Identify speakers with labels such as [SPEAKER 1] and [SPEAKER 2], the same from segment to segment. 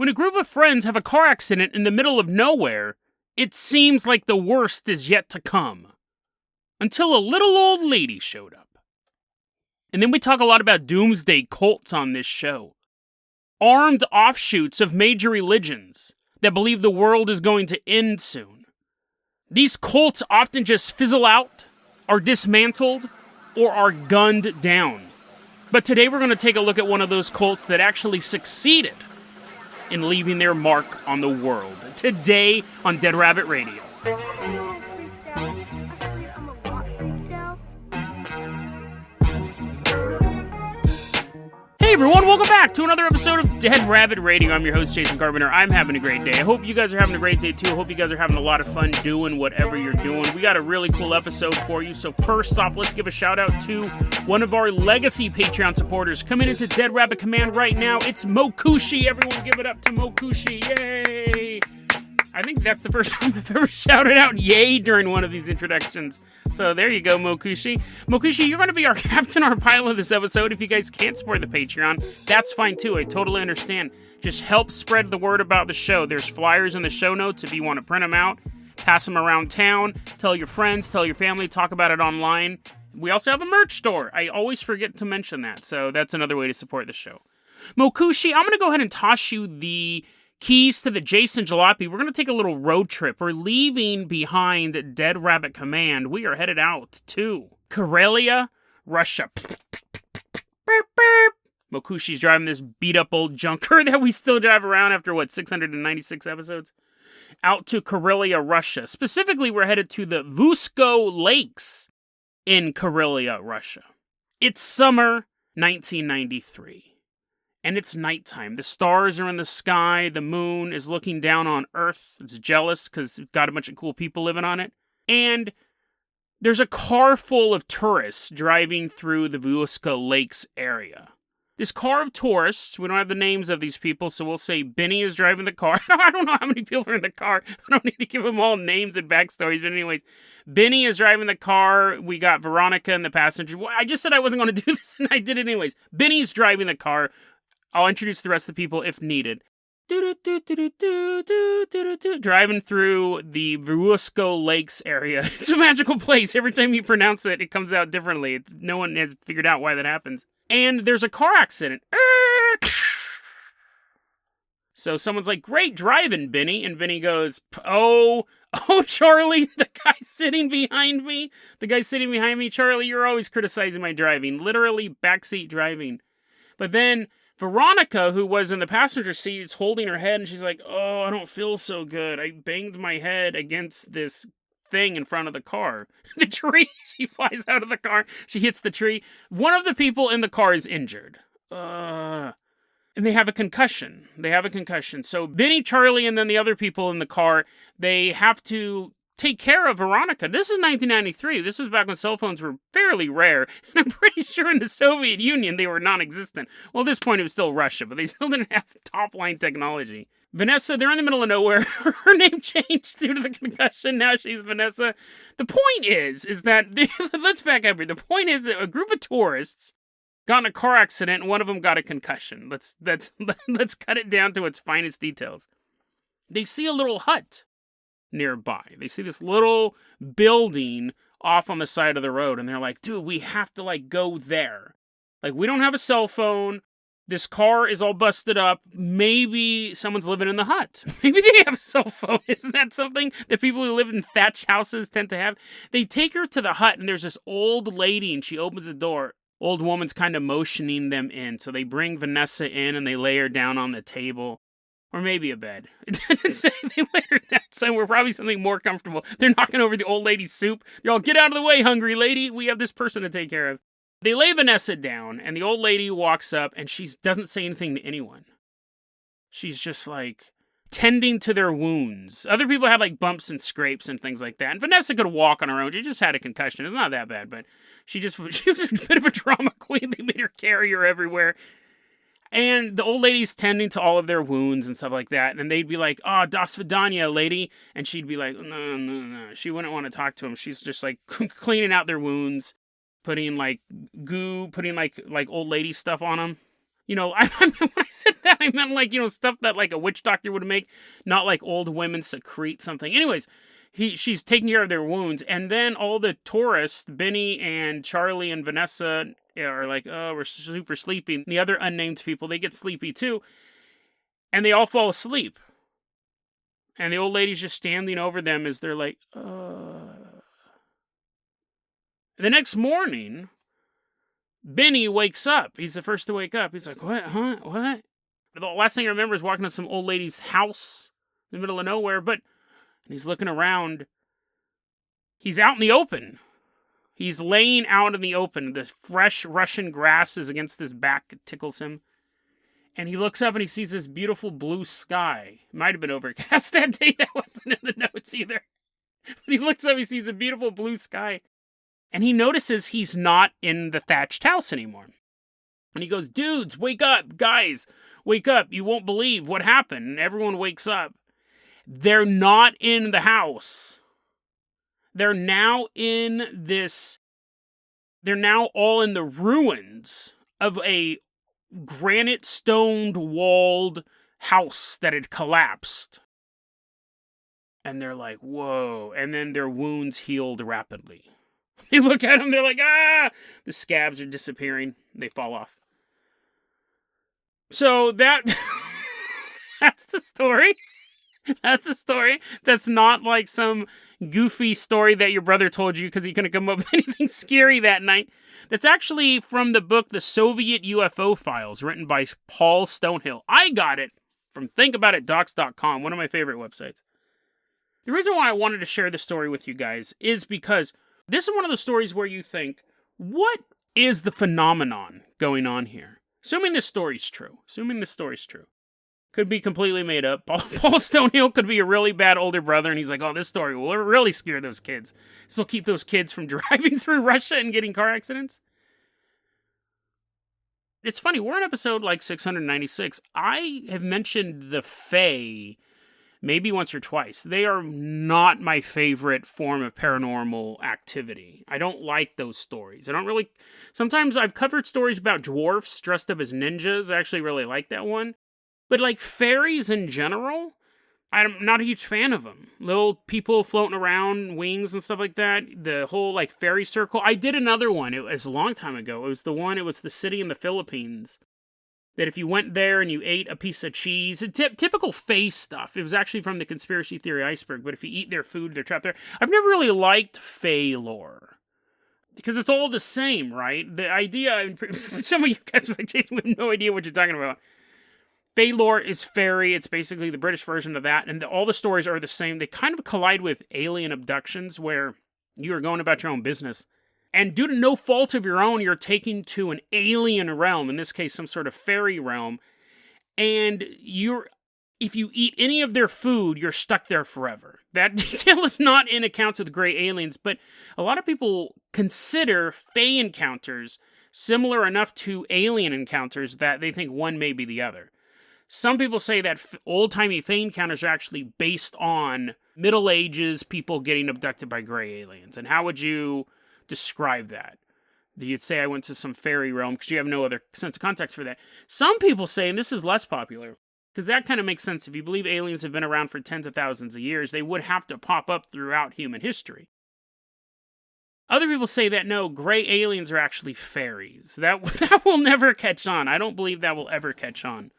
[SPEAKER 1] When a group of friends have a car accident in the middle of nowhere, it seems like the worst is yet to come. Until a little old lady showed up. And then we talk a lot about doomsday cults on this show. Armed offshoots of major religions that believe the world is going to end soon. These cults often just fizzle out, are dismantled, or are gunned down. But today we're going to take a look at one of those cults that actually succeeded in leaving their mark on the world. Today on Dead Rabbit Radio. Hey everyone, welcome back to another episode of Dead Rabbit Radio. I'm your host, Jason Carpenter. I'm having a great day. I hope you guys are having a great day too. I hope you guys are having a lot of fun doing whatever you're doing. We got a really cool episode for you. So first off, let's give a shout out to one of our legacy Patreon supporters. Coming into Dead Rabbit Command right now, it's Mokushi. Everyone give it up to Mokushi. Yay! I think that's the first time I've ever shouted out yay during one of these introductions. So there you go, Mokushi. Mokushi, you're going to be our captain, our pilot of this episode. If you guys can't support the Patreon, that's fine too. I totally understand. Just help spread the word about the show. There's flyers in the show notes if you want to print them out. Pass them around town. Tell your friends, tell your family, talk about it online. We also have a merch store. I always forget to mention that. So that's another way to support the show. Mokushi, I'm going to go ahead and toss you the keys to the Jason Jalopy. We're going to take a little road trip. We're leaving behind Dead Rabbit Command. We are headed out to Karelia, Russia. Mokushi's driving this beat-up old junker that we still drive around after, 696 episodes? Out to Karelia, Russia. Specifically, we're headed to the Vusko Lakes in Karelia, Russia. It's summer 1993. And it's nighttime. The stars are in the sky. The moon is looking down on Earth. It's jealous because it's got a bunch of cool people living on it. And there's a car full of tourists driving through the Vuska Lakes area. This car of tourists, we don't have the names of these people, so we'll say Benny is driving the car. I don't know how many people are in the car. I don't need to give them all names and backstories. But anyways, Benny is driving the car. We got Veronica in the passenger. Well, I just said I wasn't going to do this, and I did it anyways. Benny's driving the car. I'll introduce the rest of the people if needed. Driving through the Vusko Lakes area. It's a magical place. Every time you pronounce it, it comes out differently. No one has figured out why that happens. And there's a car accident. So someone's like, great driving, Benny. And Benny goes, oh, Charlie, the guy sitting behind me. Charlie, you're always criticizing my driving. Literally backseat driving. But then Veronica, who was in the passenger seat, is holding her head, and she's like, oh, I don't feel so good. I banged my head against this thing in front of the car. The tree, she flies out of the car. She hits the tree. One of the people in the car is injured. And they have a concussion. So Benny, Charlie, and then the other people in the car, they have to take care of Veronica. This is 1993. This was back when cell phones were fairly rare. And I'm pretty sure in the Soviet Union they were non-existent. Well, at this point it was still Russia, but they still didn't have top-line technology. Vanessa, they're in the middle of nowhere. Her name changed due to the concussion. Now she's Vanessa. The point is that, let's back up here. The point is that a group of tourists got in a car accident and one of them got a concussion. Let's cut it down to its finest details. They see a little hut nearby. They see this little building off on the side of the road, and they're like, dude, we have to, go there. We don't have a cell phone. This car is all busted up. Maybe someone's living in the hut. Maybe they have a cell phone. Isn't that something that people who live in thatched houses tend to have? They take her to the hut, and there's this old lady, and she opens the door. Old woman's kind of motioning them in. So they bring Vanessa in, and they lay her down on the table. Or maybe a bed. It didn't say they laid her down somewhere, probably something more comfortable. They're knocking over the old lady's soup. They're all, get out of the way, hungry lady. We have this person to take care of. They lay Vanessa down, and the old lady walks up, and she doesn't say anything to anyone. She's just, tending to their wounds. Other people had, bumps and scrapes and things like that. And Vanessa could walk on her own. She just had a concussion. It's not that bad, but she was a bit of a drama queen. They made her carry her everywhere. And the old lady's tending to all of their wounds and stuff like that. And they'd be like, oh, das vidanya, lady. And she'd be like, no. She wouldn't want to talk to them. She's just cleaning out their wounds, putting goo, putting like old lady stuff on them. You know, when I said that, I meant like, you know, stuff that like a witch doctor would make, not like old women secrete something. Anyways, she's taking care of their wounds, and then all the tourists, Benny and Charlie and Vanessa, are like, oh, we're super sleepy. And the other unnamed people, they get sleepy too, and they all fall asleep. And the old lady's just standing over them as they're like, The next morning, Benny wakes up. He's the first to wake up. He's like, what? Huh? What? The last thing I remember is walking to some old lady's house in the middle of nowhere, but he's looking around. He's out in the open. He's laying out in the open. The fresh Russian grass is against his back. It tickles him. And he looks up and he sees this beautiful blue sky. It might have been overcast that day. That wasn't in the notes either. But he looks up, he sees a beautiful blue sky. And he notices he's not in the thatched house anymore. And he goes, dudes, wake up. Guys, wake up. You won't believe what happened. And everyone wakes up. They're not in the house. They're now all in the ruins of a granite stoned walled house that had collapsed. And they're like, whoa. And then their wounds healed rapidly. They look at him, they're like, ah! The scabs are disappearing. They fall off. So that's the story. That's the story. That's not like some goofy story that your brother told you because he couldn't come up with anything scary that night. That's actually from the book The Soviet UFO Files, written by Paul Stonehill. I got it from ThinkAboutItDocs.com, one of my favorite websites. The reason why I wanted to share this story with you guys is because this is one of the stories where you think, what is the phenomenon going on here? Assuming this story's true. Could be completely made up. Paul Stonehill could be a really bad older brother, and he's like, oh, this story will really scare those kids. This will keep those kids from driving through Russia and getting car accidents. It's funny, we're on episode like 696. I have mentioned the Fae maybe once or twice. They are not my favorite form of paranormal activity. I don't like those stories. Sometimes I've covered stories about dwarfs dressed up as ninjas. I actually really like that one. But like fairies in general, I'm not a huge fan of them. Little people floating around, wings and stuff like that. The whole like fairy circle. I did another one. It was a long time ago. It was the city in the Philippines. That if you went there and you ate a piece of cheese, typical Fae stuff. It was actually from the Conspiracy Theory Iceberg, but if you eat their food, they're trapped there. I've never really liked Fae lore. Because it's all the same, right? The idea, some of you guys are like, Jason, we have no idea what you're talking about. Fae lore is fairy. It's basically the British version of that, and all the stories are the same. They kind of collide with alien abductions, where you are going about your own business. And due to no fault of your own, you're taken to an alien realm, in this case, some sort of fairy realm. And if you eat any of their food, you're stuck there forever. That detail is not in accounts with gray aliens, but a lot of people consider Fae encounters similar enough to alien encounters that they think one may be the other. Some people say that old-timey Fae encounters are actually based on Middle Ages people getting abducted by gray aliens. And how would you describe that? You'd say I went to some fairy realm because you have no other sense of context for that. Some people say, and this is less popular, because that kind of makes sense. If you believe aliens have been around for tens of thousands of years, they would have to pop up throughout human history. Other people say that no, gray aliens are actually fairies. That will never catch on. I don't believe that will ever catch on,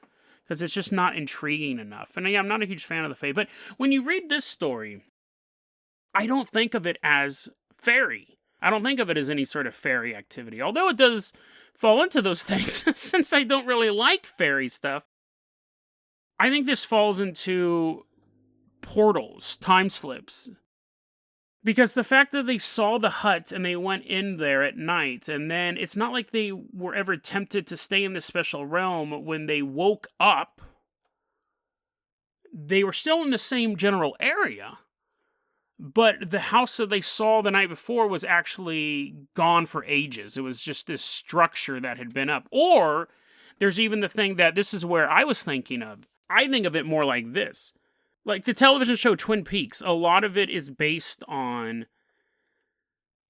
[SPEAKER 1] because it's just not intriguing enough. And yeah, I'm not a huge fan of the Fae, but when you read this story, I don't think of it as fairy. I don't think of it as any sort of fairy activity, although it does fall into those things, since I don't really like fairy stuff. I think this falls into portals, time slips. Because the fact that they saw the hut and they went in there at night, and then it's not like they were ever tempted to stay in this special realm. When they woke up, they were still in the same general area. But the house that they saw the night before was actually gone for ages. It was just this structure that had been up. Or there's even the thing that this is where I was thinking of. I think of it more like this. Like the television show Twin Peaks, a lot of it is based on,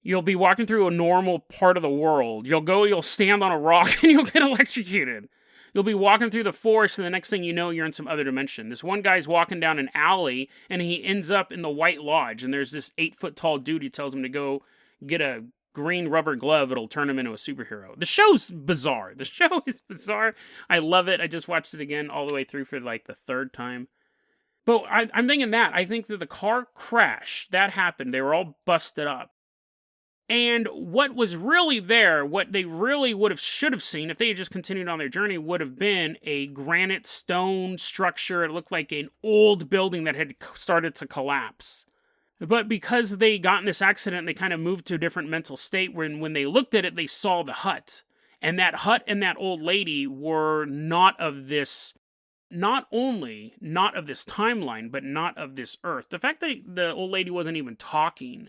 [SPEAKER 1] you'll be walking through a normal part of the world. You'll stand on a rock and you'll get electrocuted. You'll be walking through the forest, and the next thing you know, you're in some other dimension. This one guy's walking down an alley, and he ends up in the White Lodge, and there's this 8-foot-tall dude who tells him to go get a green rubber glove. It'll turn him into a superhero. The show's bizarre. The show is bizarre. I love it. I just watched it again all the way through for like the third time. But I'm thinking that. I think that the car crash, that happened. They were all busted up. And what was really there, what they really should have seen if they had just continued on their journey, would have been a granite stone structure. It looked like an old building that had started to collapse. But because they got in this accident, they kind of moved to a different mental state when they looked at it, they saw the hut. And that hut and that old lady were not only not of this timeline, but not of this earth. The fact that the old lady wasn't even talking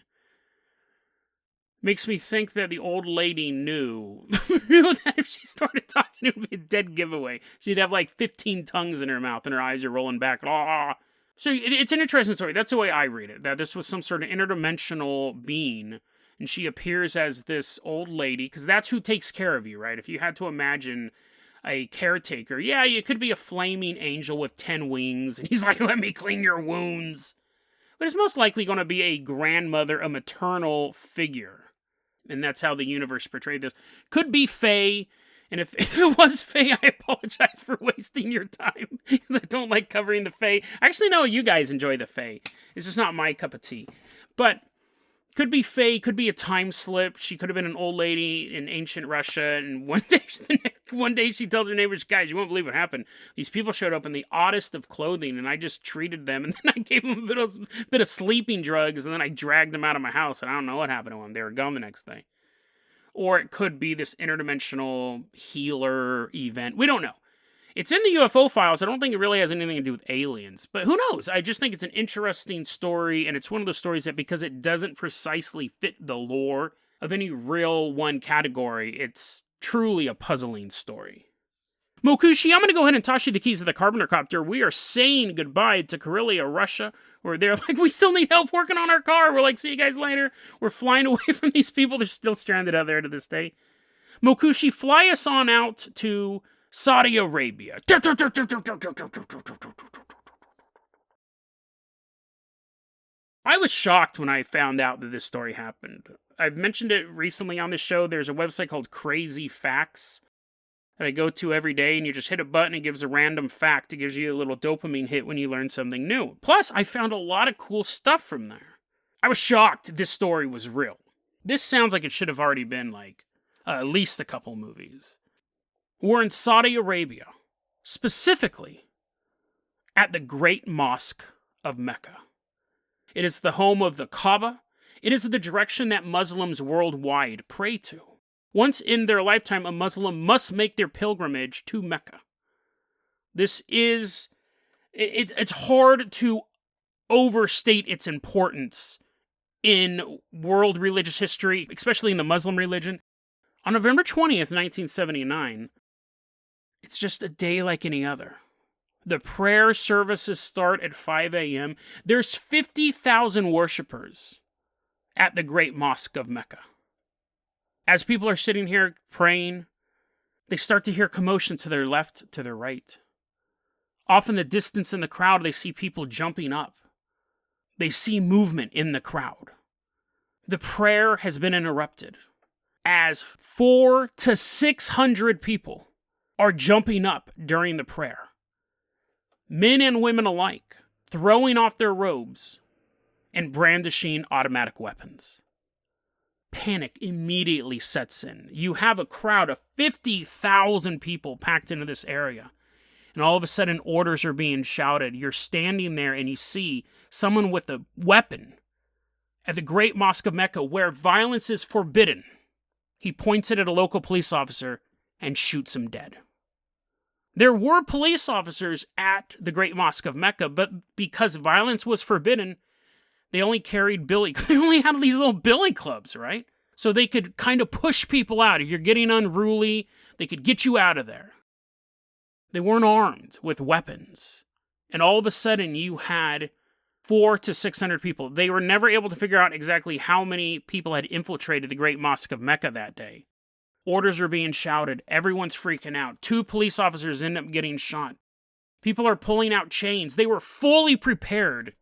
[SPEAKER 1] makes me think that the old lady knew that if she started talking, it would be a dead giveaway. She'd have like 15 tongues in her mouth and her eyes are rolling back. Ah. So it's an interesting story. That's the way I read it, that this was some sort of interdimensional being, and she appears as this old lady, because that's who takes care of you, right? If you had to imagine a caretaker, yeah, you could be a flaming angel with 10 wings, and he's like, let me clean your wounds. But it's most likely going to be a grandmother, a maternal figure. And that's how the universe portrayed this. Could be Fae. And if it was Fae, I apologize for wasting your time. Because I don't like covering the Fae. Actually, no, you guys enjoy the Fae. It's just not my cup of tea. But could be Fae, could be a time slip. She could have been an old lady in ancient Russia. And one day she tells her neighbors, guys, you won't believe what happened. These people showed up in the oddest of clothing, and I just treated them. And then I gave them a bit of sleeping drugs, and then I dragged them out of my house. And I don't know what happened to them. They were gone the next day. Or it could be this interdimensional healer event. We don't know. It's in the UFO files. I don't think it really has anything to do with aliens. But who knows? I just think it's an interesting story, and it's one of those stories that because it doesn't precisely fit the lore of any real one category, it's truly a puzzling story. Mokushi, I'm going to go ahead and toss you the keys of the Carpenter copter. We are saying goodbye to Karelia, Russia, where they're like, we still need help working on our car. We're like, see you guys later. We're flying away from these people. They're still stranded out there to this day. Mokushi, fly us on out to Saudi Arabia. I was shocked when I found out that this story happened. I've mentioned it recently on the show. There's a website called Crazy Facts that I go to every day, and you just hit a button, it gives a random fact. It gives you a little dopamine hit when you learn something new. Plus, I found a lot of cool stuff from there. I was shocked this story was real. This sounds like it should have already been like at least a couple movies. We're in Saudi Arabia, specifically at the Great Mosque of Mecca. It is the home of the Kaaba. It is the direction that Muslims worldwide pray to. Once in their lifetime, a Muslim must make their pilgrimage to Mecca. This is, it's hard to overstate its importance in world religious history, especially in the Muslim religion. On November 20th, 1979, it's just a day like any other. The prayer services start at 5 a.m. There's 50,000 worshipers at the Great Mosque of Mecca. As people are sitting here praying, they start to hear commotion to their left, to their right. Off in the distance in the crowd, they see people jumping up. They see movement in the crowd. The prayer has been interrupted as 400 to 600 people are jumping up during the prayer. Men and women alike, throwing off their robes and brandishing automatic weapons. Panic immediately sets in. You have a crowd of 50,000 people packed into this area. And all of a sudden, orders are being shouted. You're standing there and you see someone with a weapon at the Great Mosque of Mecca where violence is forbidden. He points it at a local police officer and shoots him dead. There were police officers at the Great Mosque of Mecca, but because violence was forbidden, they only carried they only had these little billy clubs, right? So they could kind of push people out. If you're getting unruly, they could get you out of there. They weren't armed with weapons. And all of a sudden, you had 400 to 600 people. They were never able to figure out exactly how many people had infiltrated the Great Mosque of Mecca that day. Orders are being shouted. Everyone's freaking out. 2 police officers end up getting shot. People are pulling out chains. They were fully prepared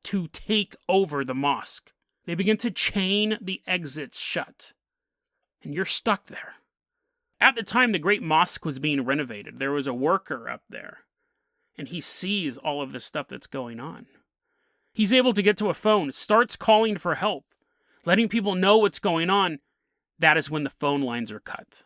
[SPEAKER 1] to take over the mosque. They begin to chain the exits shut. And you're stuck there. At the time the Great Mosque was being renovated, there was a worker up there. And he sees all of the stuff that's going on. He's able to get to a phone, starts calling for help, letting people know what's going on. That is when the phone lines are cut.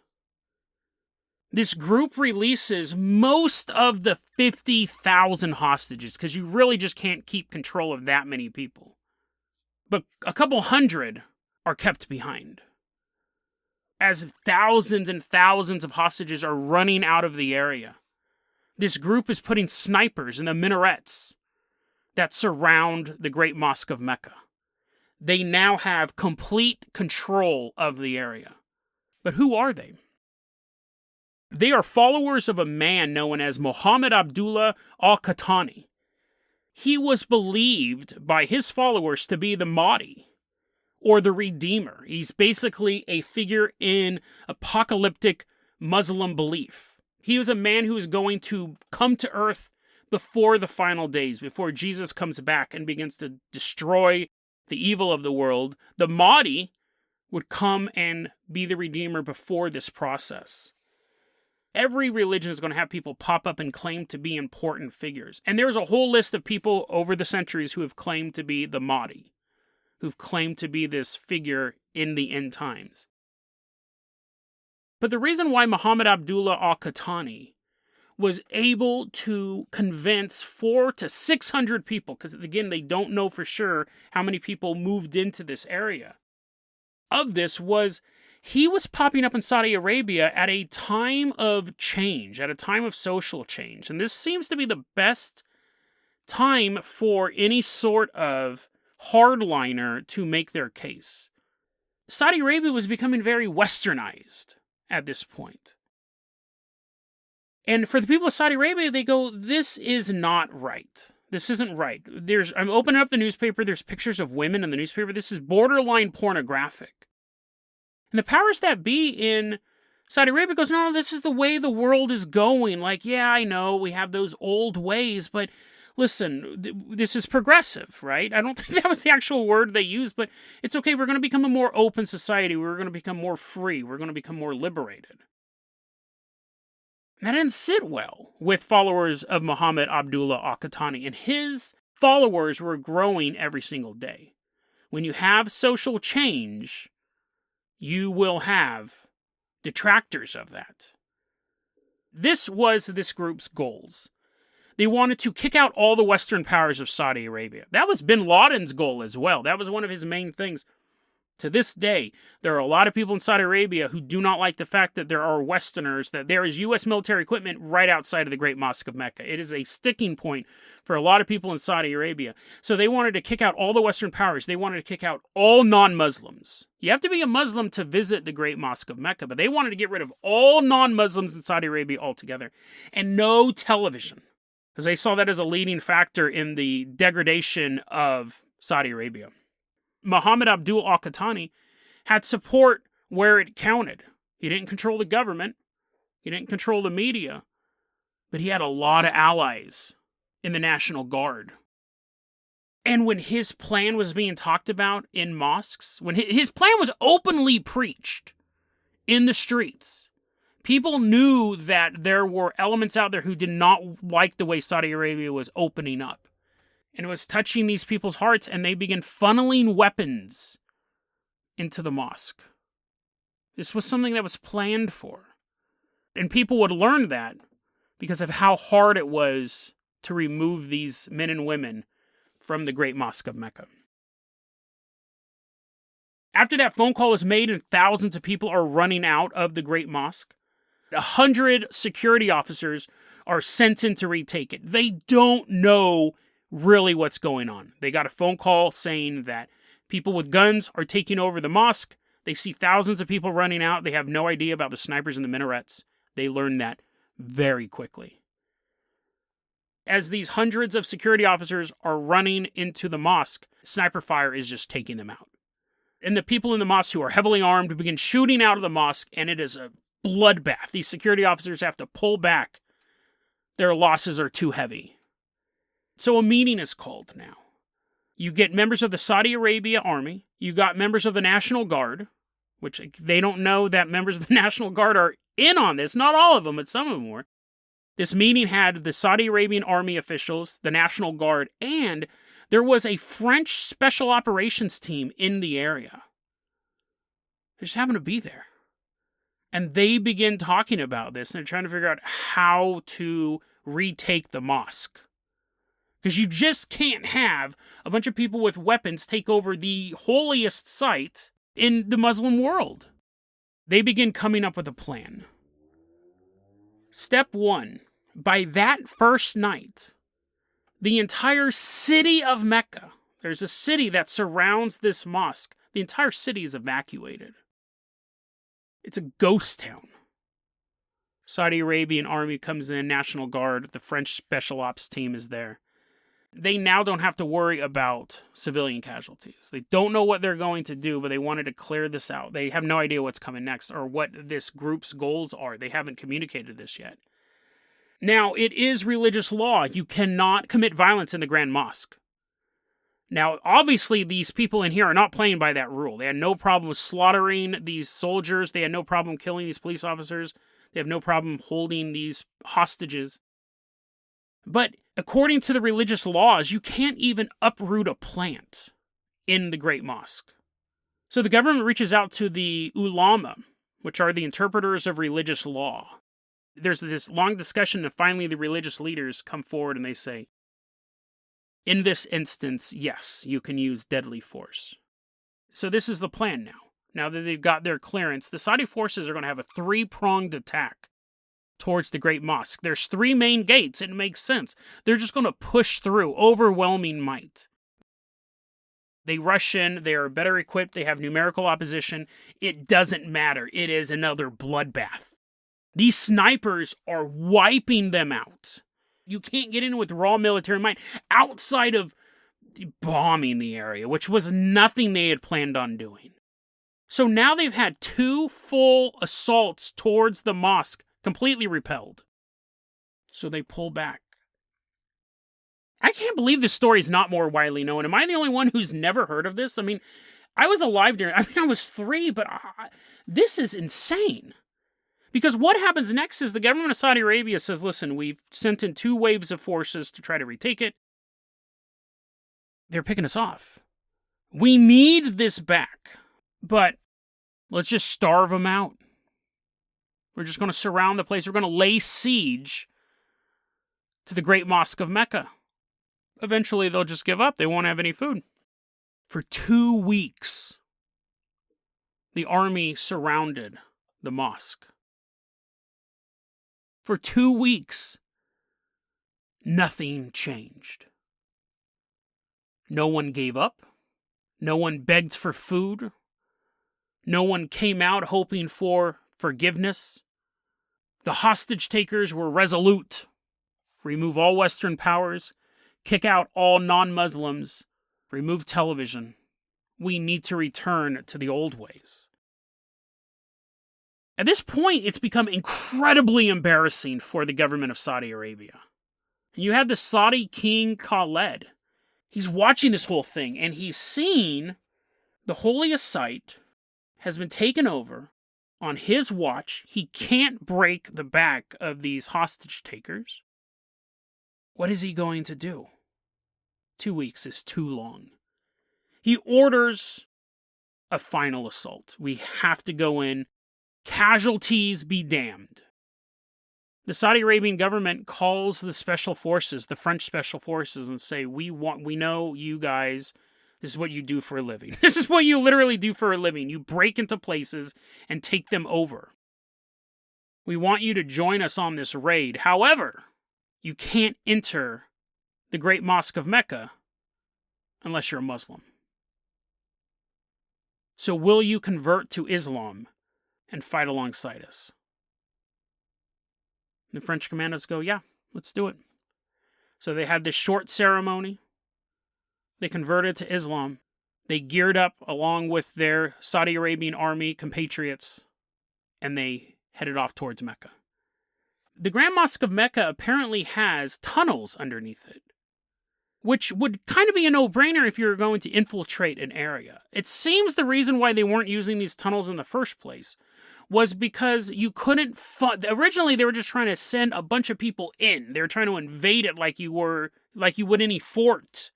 [SPEAKER 1] This group releases most of the 50,000 hostages, because you really just can't keep control of that many people. But a couple hundred are kept behind, as thousands and thousands of hostages are running out of the area. This group is putting snipers in the minarets that surround the Great Mosque of Mecca. They now have complete control of the area. But who are they? They are followers of a man known as Muhammad Abdullah al-Qahtani. He was believed by his followers to be the Mahdi, or the Redeemer. He's basically a figure in apocalyptic Muslim belief. He was a man who is going to come to earth before the final days, before Jesus comes back and begins to destroy the evil of the world. The Mahdi would come and be the Redeemer before this process. Every religion is going to have people pop up and claim to be important figures. And there's a whole list of people over the centuries who have claimed to be the Mahdi, who've claimed to be this figure in the end times. But the reason why Muhammad Abdullah al-Qahtani was able to convince 400 to 600 people, because again, they don't know for sure how many people moved into this area, of this was he was popping up in Saudi Arabia at a time of change, at a time of social change. And this seems to be the best time for any sort of hardliner to make their case. Saudi Arabia was becoming very westernized at this point. And for the people of Saudi Arabia, they go, this is not right. This isn't right. I'm opening up the newspaper, there's pictures of women in the newspaper. This is borderline pornographic. And the powers that be in Saudi Arabia goes, no, this is the way the world is going. Like, yeah, I know we have those old ways, but listen, this is progressive, right? I don't think that was the actual word they used, but it's okay. We're going to become a more open society. We're going to become more free. We're going to become more liberated. And that didn't sit well with followers of Muhammad Abdullah al-Qahtani, and his followers were growing every single day. When you have social change, you will have detractors of that. This was this group's goals. They wanted to kick out all the Western powers of Saudi Arabia. That was bin Laden's goal as well. That was one of his main things. To this day, there are a lot of people in Saudi Arabia who do not like the fact that there are Westerners, that there is U.S. military equipment right outside of the Great Mosque of Mecca. It is a sticking point for a lot of people in Saudi Arabia. So they wanted to kick out all the Western powers. They wanted to kick out all non-Muslims. You have to be a Muslim to visit the Great Mosque of Mecca, but they wanted to get rid of all non-Muslims in Saudi Arabia altogether. And no television, because they saw that as a leading factor in the degradation of Saudi Arabia. Muhammad Abdullah al-Qahtani had support where it counted. He didn't control the government. He didn't control the media. But he had a lot of allies in the National Guard. And when his plan was being talked about in mosques, when his plan was openly preached in the streets, people knew that there were elements out there who did not like the way Saudi Arabia was opening up. And it was touching these people's hearts, and they began funneling weapons into the mosque. This was something that was planned for. And people would learn that because of how hard it was to remove these men and women from the Great Mosque of Mecca. After that phone call is made and thousands of people are running out of the Great Mosque, 100 security officers are sent in to retake it. They don't know really what's going on. They got a phone call saying that people with guns are taking over the mosque. They see thousands of people running out. They have no idea about the snipers in the minarets. They learn that very quickly. As these hundreds of security officers are running into the mosque, sniper fire is just taking them out. And the people in the mosque who are heavily armed begin shooting out of the mosque, and it is a bloodbath. These security officers have to pull back. Their losses are too heavy. So a meeting is called now. You get members of the Saudi Arabia army. You got members of the National Guard, which they don't know that members of the National Guard are in on this. Not all of them, but some of them were. This meeting had the Saudi Arabian army officials, the National Guard, and there was a French special operations team in the area. They just happened to be there. And they begin talking about this, and they're trying to figure out how to retake the mosque. Because you just can't have a bunch of people with weapons take over the holiest site in the Muslim world. They begin coming up with a plan. Step 1. By that first night, the entire city of Mecca, there's a city that surrounds this mosque, the entire city is evacuated. It's a ghost town. Saudi Arabian army comes in, National Guard, the French special ops team is there. They now don't have to worry about civilian casualties. They don't know what they're going to do, but they wanted to clear this out. They have no idea what's coming next or what this group's goals are. They haven't communicated this yet. Now, it is religious law. You cannot commit violence in the Grand Mosque. Now, obviously, these people in here are not playing by that rule. They had no problem slaughtering these soldiers. They had no problem killing these police officers. They have no problem holding these hostages. But according to the religious laws, you can't even uproot a plant in the Great Mosque. So the government reaches out to the ulama, which are the interpreters of religious law. There's this long discussion, and finally the religious leaders come forward and they say, in this instance, yes, you can use deadly force. So this is the plan now. Now that they've got their clearance, the Saudi forces are going to have a three-pronged attack towards the Great Mosque. There's 3 main gates. It makes sense. They're just going to push through, overwhelming might. They rush in. They are better equipped. They have numerical opposition. It doesn't matter. It is another bloodbath. These snipers are wiping them out. You can't get in with raw military might outside of bombing the area, which was nothing they had planned on doing. So now they've had 2 full assaults towards the mosque, completely repelled. So they pull back. I can't believe this story is not more widely known. Am I the only one who's never heard of this? I mean, I was alive during, I was 3, but this is insane. Because what happens next is the government of Saudi Arabia says, listen, we've sent in 2 waves of forces to try to retake it. They're picking us off. We need this back, but let's just starve them out. We're just going to surround the place. We're going to lay siege to the Great Mosque of Mecca. Eventually, they'll just give up. They won't have any food. For 2 weeks, the army surrounded the mosque. For 2 weeks, nothing changed. No one gave up. No one begged for food. No one came out hoping for forgiveness. The hostage takers were resolute. Remove all Western powers. Kick out all non-Muslims. Remove television. We need to return to the old ways. At this point, it's become incredibly embarrassing for the government of Saudi Arabia. And you have the Saudi king Khaled. He's watching this whole thing, and he's seen the holiest site has been taken over on his watch. He can't break the back of these hostage takers. What is he going to do? 2 weeks is too long. He orders a final assault. We have to go in. Casualties be damned. The Saudi Arabian government calls the special forces, the French special forces, and say, we know you guys, this is what you do for a living. This is what you literally do for a living. You break into places and take them over. We want you to join us on this raid. However, you can't enter the Great Mosque of Mecca unless you're a Muslim. So will you convert to Islam and fight alongside us? The French commandos go, yeah, let's do it. So they had this short ceremony. They converted to Islam. They geared up along with their Saudi Arabian army compatriots, and they headed off towards Mecca. The Grand Mosque of Mecca apparently has tunnels underneath it, which would kind of be a no-brainer if you were going to infiltrate an area. It seems the reason why they weren't using these tunnels in the first place was because you couldn't... Originally, they were just trying to send a bunch of people in. They were trying to invade it like you would any fort.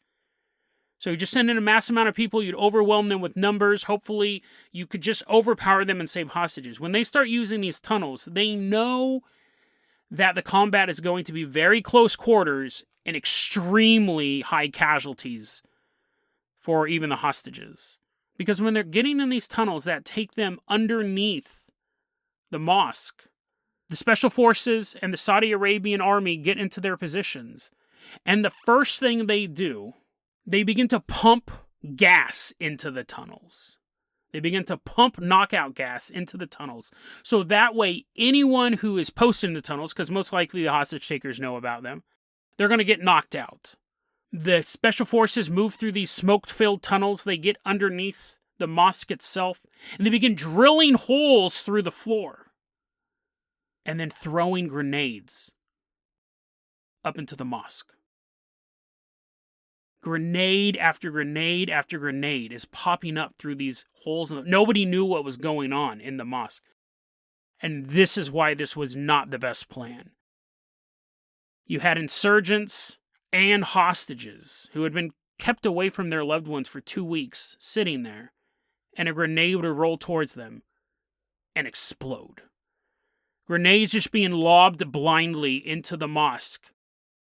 [SPEAKER 1] So you just send in a mass amount of people, you'd overwhelm them with numbers. Hopefully, you could just overpower them and save hostages. When they start using these tunnels, they know that the combat is going to be very close quarters and extremely high casualties for even the hostages. Because when they're getting in these tunnels that take them underneath the mosque, the special forces and the Saudi Arabian army get into their positions. And the first thing they do, they begin to pump gas into the tunnels. They begin to pump knockout gas into the tunnels. So that way, anyone who is posted in the tunnels, because most likely the hostage takers know about them, they're going to get knocked out. The special forces move through these smoke-filled tunnels. They get underneath the mosque itself, and they begin drilling holes through the floor. And then throwing grenades up into the mosque. Grenade after grenade after grenade is popping up through these holes. Nobody knew what was going on in the mosque. And this is why this was not the best plan. You had insurgents and hostages who had been kept away from their loved ones for 2 weeks, sitting there, and a grenade would roll towards them and explode. Grenades just being lobbed blindly into the mosque.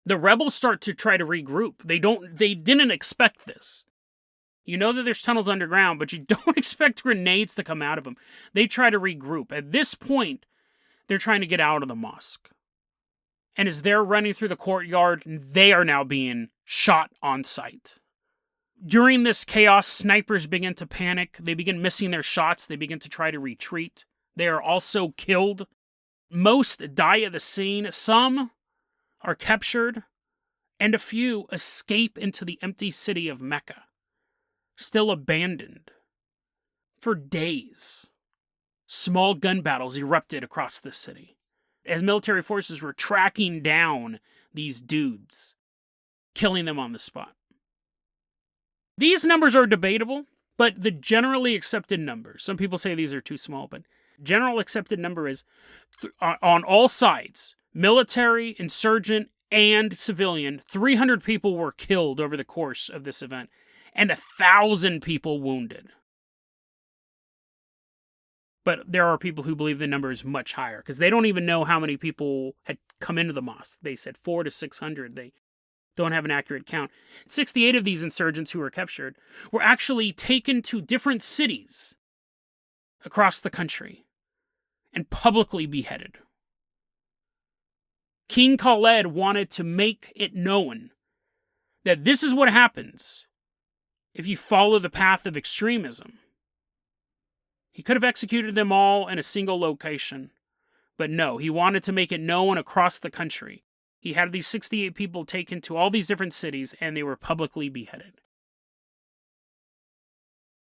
[SPEAKER 1] The rebels start to try to regroup. They didn't expect this. You know that there's tunnels underground, but you don't expect grenades to come out of them. They try to regroup. At this point, they're trying to get out of the mosque. And as they're running through the courtyard, they are now being shot on sight. During this chaos, snipers begin to panic. They begin missing their shots. They begin to try to retreat. They are also killed. Most die at the scene. Some are captured, and a few escape into the empty city of Mecca, still abandoned. For days, small gun battles erupted across the city, as military forces were tracking down these dudes, killing them on the spot. These numbers are debatable, but the generally accepted numbers, some people say these are too small, but general accepted number is, on all sides, military, insurgent, and civilian, 300 people were killed over the course of this event, and 1,000 people wounded. But there are people who believe the number is much higher, because they don't even know how many people had come into the mosque. They said 400 to 600. They don't have an accurate count. 68 of these insurgents who were captured were actually taken to different cities across the country and publicly beheaded. King Khaled wanted to make it known that this is what happens if you follow the path of extremism. He could have executed them all in a single location, but no, he wanted to make it known across the country. He had these 68 people taken to all these different cities, and they were publicly beheaded.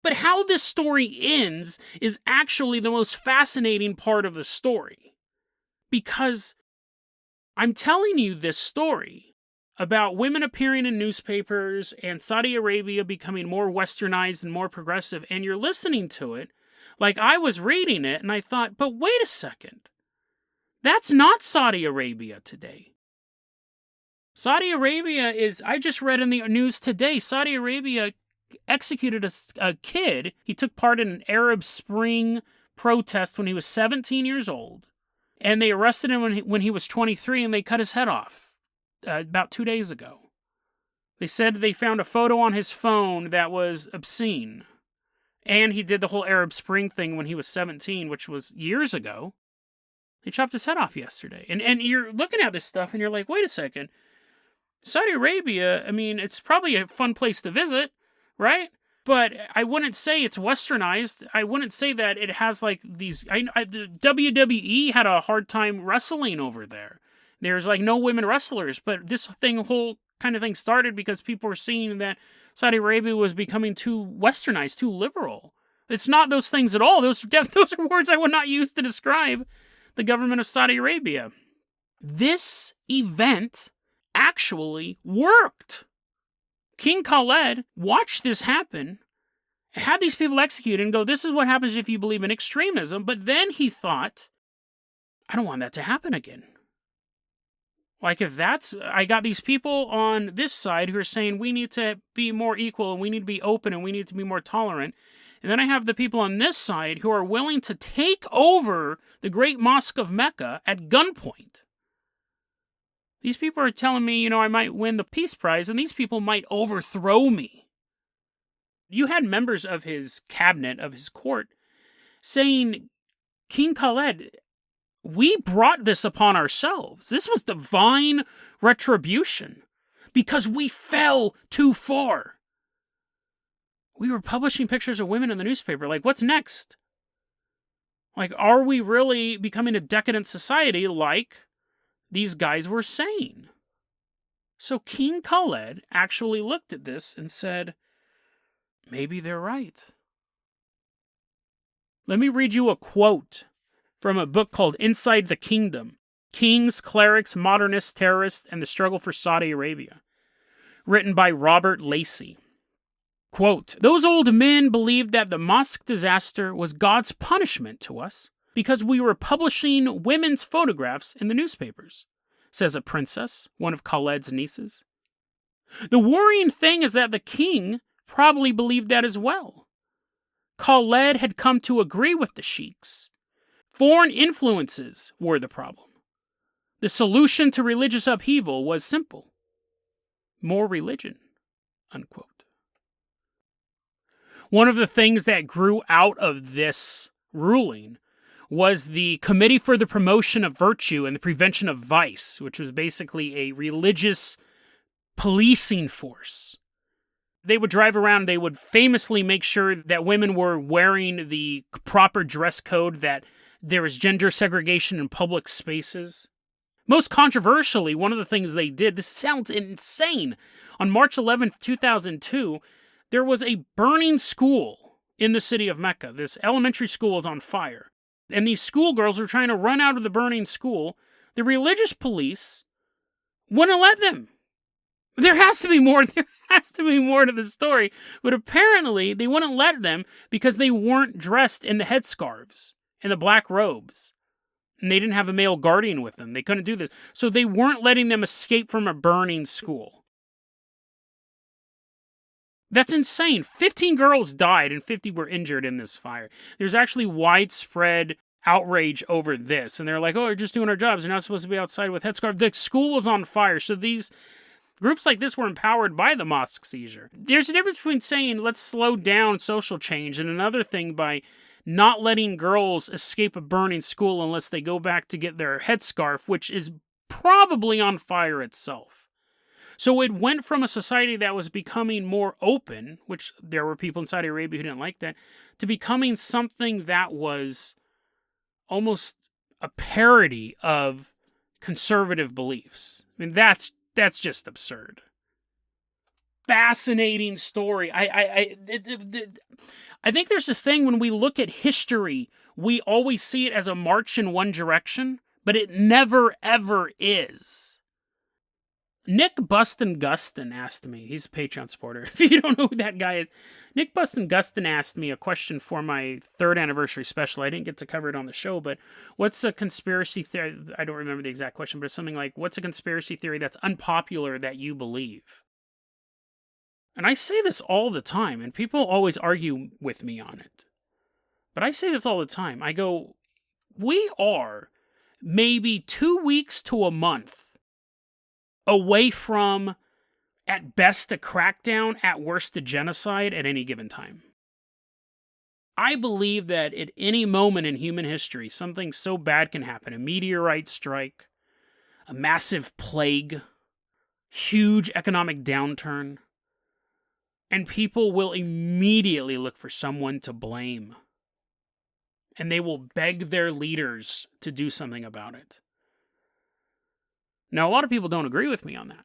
[SPEAKER 1] But how this story ends is actually the most fascinating part of the story, because I'm telling you this story about women appearing in newspapers and Saudi Arabia becoming more westernized and more progressive, and you're listening to it like I was reading it, and I thought, but wait a second. That's not Saudi Arabia today. Saudi Arabia is, I just read in the news today, Saudi Arabia executed a kid. He took part in an Arab Spring protest when he was 17 years old. And they arrested him when he was 23, and they cut his head off about 2 days ago. They said they found a photo on his phone that was obscene. And he did the whole Arab Spring thing when he was 17, which was years ago. They chopped his head off yesterday. And you're looking at this stuff, and you're like, wait a second. Saudi Arabia, I mean, it's probably a fun place to visit, right? But I wouldn't say it's westernized. I wouldn't say that it has like these... the WWE had a hard time wrestling over there. There's like no women wrestlers, but this whole kind of thing started because people were seeing that Saudi Arabia was becoming too westernized, too liberal. It's not those things at all. Those are words I would not use to describe the government of Saudi Arabia. This event actually worked. King Khaled watched this happen, had these people executed, and go, this is what happens if you believe in extremism. But then he thought, I don't want that to happen again. Like, if I got these people on this side who are saying we need to be more equal and we need to be open and we need to be more tolerant. And then I have the people on this side who are willing to take over the great mosque of Mecca at gunpoint. These people are telling me, I might win the peace prize and these people might overthrow me. You had members of his cabinet, of his court, saying, King Khaled, we brought this upon ourselves. This was divine retribution because we fell too far. We were publishing pictures of women in the newspaper. Like, what's next? Like, are we really becoming a decadent society like these guys were saying? So King Khaled actually looked at this and said, maybe they're right. Let me read you a quote from a book called Inside the Kingdom: Kings, Clerics, Modernists, Terrorists, and the Struggle for Saudi Arabia, written by Robert Lacey. Quote, those old men believed that the mosque disaster was God's punishment to us because we were publishing women's photographs in the newspapers, says a princess, one of Khaled's nieces. The worrying thing is that the king probably believed that as well. Khaled had come to agree with the sheiks. Foreign influences were the problem. The solution to religious upheaval was simple. More religion, unquote. One of the things that grew out of this ruling was the Committee for the Promotion of Virtue and the Prevention of Vice, which was basically a religious policing force. They would drive around, they would famously make sure that women were wearing the proper dress code, that there was gender segregation in public spaces. Most controversially, one of the things they did, this sounds insane, on March 11th, 2002, there was a burning school in the city of Mecca. This elementary school was on fire. And these schoolgirls were trying to run out of the burning school. The religious police wouldn't let them. There has to be more. There has to be more to the story. But apparently, they wouldn't let them because they weren't dressed in the headscarves and the black robes. And they didn't have a male guardian with them. They couldn't do this. So they weren't letting them escape from a burning school. That's insane. 15 girls died and 50 were injured in this fire. There's actually widespread outrage over this. And they're like, oh, we're just doing our jobs. They're not supposed to be outside with headscarves. The school was on fire. So these groups like this were empowered by the mosque seizure. There's a difference between saying, let's slow down social change, and another thing by not letting girls escape a burning school unless they go back to get their headscarf, which is probably on fire itself. So it went from a society that was becoming more open, which there were people in Saudi Arabia who didn't like that, to becoming something that was almost a parody of conservative beliefs. I mean, that's just absurd. Fascinating story. I think there's a thing when we look at history, we always see it as a march in one direction, but it never, ever is. Nick Bustin Gustin asked me, he's a Patreon supporter, if you don't know who that guy is. Nick Bustin Gustin asked me a question for my 3rd anniversary special. I didn't get to cover it on the show, but what's a conspiracy theory? I don't remember the exact question, but it's something like, what's a conspiracy theory that's unpopular that you believe? And I say this all the time, and people always argue with me on it. But I say this all the time. I go, we are maybe 2 weeks to a month away from, at best, a crackdown, at worst, a genocide at any given time. I believe that at any moment in human history, something so bad can happen. A meteorite strike, a massive plague, huge economic downturn, and people will immediately look for someone to blame. And they will beg their leaders to do something about it. Now, a lot of people don't agree with me on that.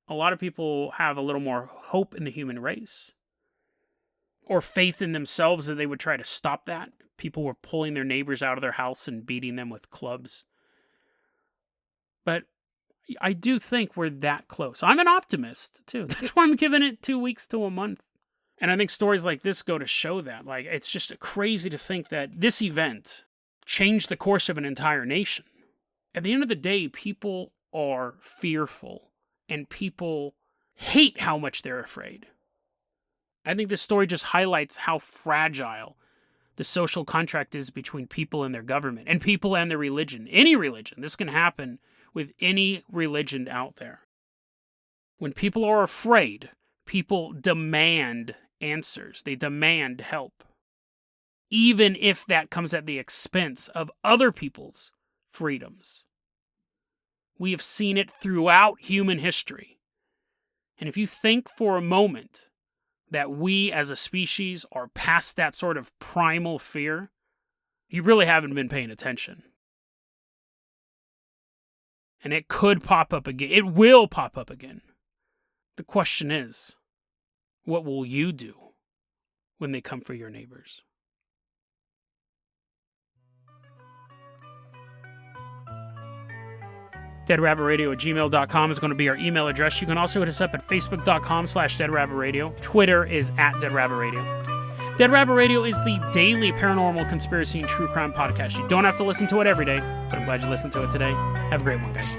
[SPEAKER 1] a lot of people have a little more hope in the human race, or faith in themselves that they would try to stop that. People were pulling their neighbors out of their house and beating them with clubs. But I do think we're that close. I'm an optimist, too. That's why I'm giving it 2 weeks to a month. And I think stories like this go to show that. Like, it's just crazy to think that this event changed the course of an entire nation. At the end of the day, people are fearful, and people hate how much they're afraid. I think this story just highlights how fragile the social contract is between people and their government, and people and their religion. Any religion. This can happen with any religion out there. When people are afraid, people demand answers. They demand help. Even if that comes at the expense of other people's freedoms. We have seen it throughout human history. And if you think for a moment that we as a species are past that sort of primal fear, you really haven't been paying attention. And it could pop up again. It will pop up again. The question is, what will you do when they come for your neighbors? DeadRabbitRadio@gmail.com is going to be our email address. You can also hit us up at Facebook.com/DeadRabbitRadio. Twitter is @DeadRabbitRadio. Dead Rabbit Radio is the daily paranormal, conspiracy, and true crime podcast. You don't have to listen to it every day, but I'm glad you listened to it today. Have a great one, guys.